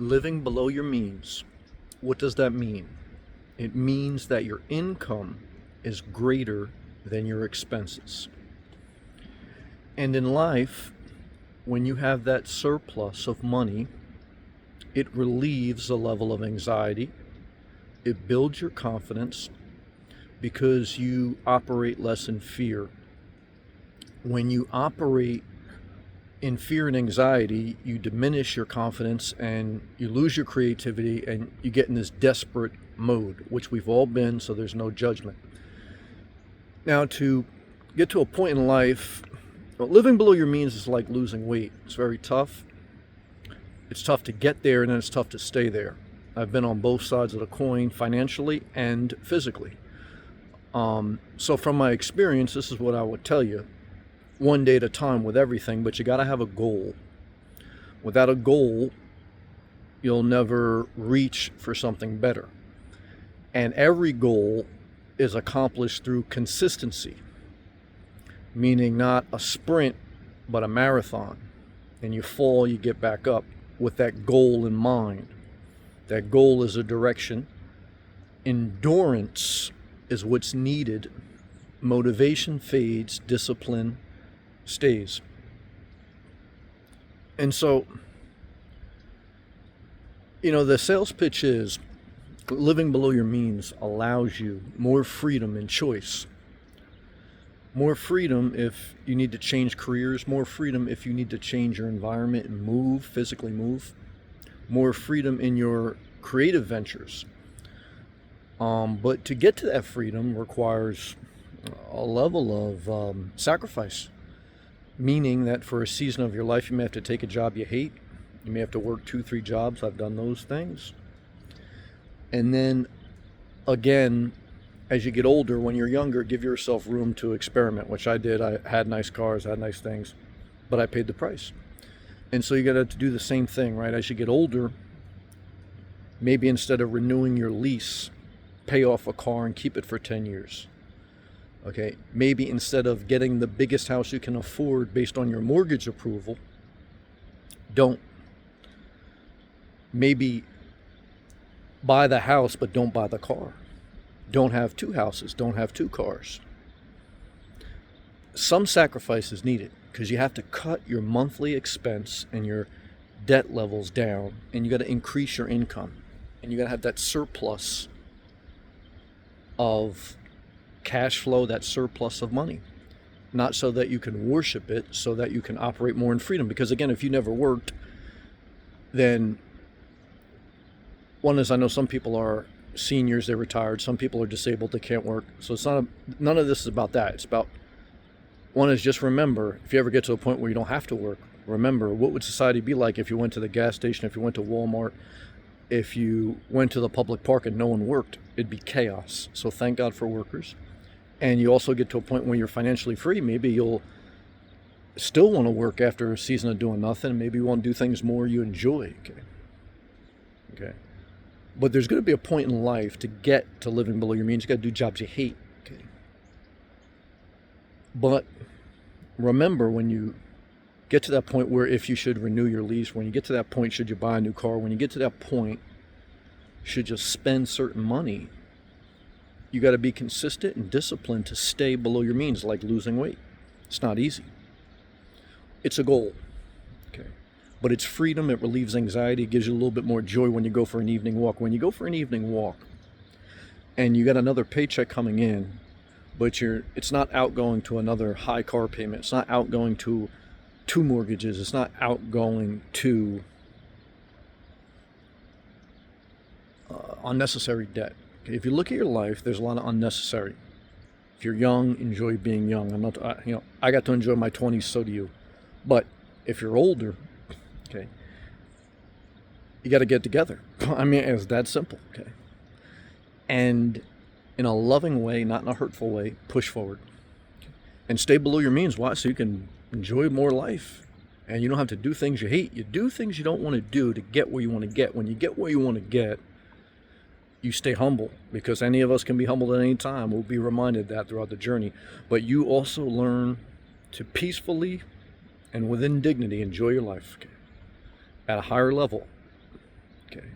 Living below your means. What does that mean? It means that your income is greater than your expenses. And in life, when you have that surplus of money, it relieves a level of anxiety. It builds your confidence because you operate less in fear. When you operate in fear and anxiety, you diminish your confidence and you lose your creativity and you get in this desperate mode, which we've all been, so there's no judgment. Now, to get to a point in life, living below your means is like losing weight. It's very tough. It's tough to get there and then it's tough to stay there. I've been on both sides of the coin, financially and physically. So from my experience, this is what I would tell you. One day at a time with everything, but you got to have a goal. Without a goal, you'll never reach for something better. And every goal is accomplished through consistency, meaning not a sprint, but a marathon. And you fall, you get back up with that goal in mind. That goal is a direction. Endurance is what's needed. Motivation fades, discipline stays. And so, the sales pitch is living below your means allows you more freedom and choice. More freedom if you need to change careers, more freedom if you need to change your environment and move, physically move. More freedom in your creative ventures. But to get to that freedom requires a level of sacrifice. Meaning that for a season of your life, you may have to take a job you hate. You may have to work 2-3 jobs. I've done those things. And then, again, as you get older, when you're younger, give yourself room to experiment, which I did. I had nice cars, I had nice things, but I paid the price. And so you got to do the same thing, right? As you get older, maybe instead of renewing your lease, pay off a car and keep it for 10 years. Okay, maybe instead of getting the biggest house you can afford based on your mortgage approval, don't. Maybe buy the house, but don't buy the car. Don't have 2 houses, don't have 2 cars. Some sacrifice is needed because you have to cut your monthly expense and your debt levels down, and you got to increase your income, and you got to have that surplus of cash flow, that surplus of money, not so that you can worship it, so that you can operate more in freedom. Because again, if you never worked, then one is, I know some people are seniors, they're retired, some people are disabled, they can't work. So it's not none of this is about that. It's about, one is just remember, if you ever get to a point where you don't have to work, remember, what would society be like if you went to the gas station, if you went to Walmart, if you went to the public park and no one worked? It'd be chaos. So thank God for workers. And you also get to a point where you're financially free. Maybe you'll still want to work after a season of doing nothing. Maybe you want to do things more you enjoy. Okay. But there's going to be a point in life to get to living below your means. You got to do jobs you hate. Okay. But remember, when you get to that point where if you should renew your lease, when you get to that point, should you buy a new car? When you get to that point, should you spend certain money? You got to be consistent and disciplined to stay below your means, like losing weight. It's not easy. It's a goal. Okay. But it's freedom. It relieves anxiety. It gives you a little bit more joy when you go for an evening walk. When you go for an evening walk and you got another paycheck coming in, but it's not outgoing to another high car payment. It's not outgoing to 2 mortgages. It's not outgoing to unnecessary debt. Okay, if you look at your life, there's a lot of unnecessary. If you're young, enjoy being young. I got to enjoy my 20s, so do you. But if you're older, okay, you got to get together. I mean, it's that simple. Okay, and in a loving way, not in a hurtful way, push forward, okay? And stay below your means. Why? So you can enjoy more life, and you don't have to do things you hate. You do things you don't want to do to get where you want to get. When you get where you want to get, you stay humble, because any of us can be humbled at any time. We'll be reminded that throughout the journey. But you also learn to peacefully and within dignity enjoy your life, okay, at a higher level. Okay.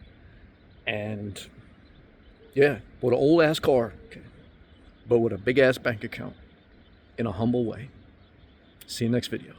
And yeah, with an old ass car, okay, but with a big ass bank account in a humble way. See you next video.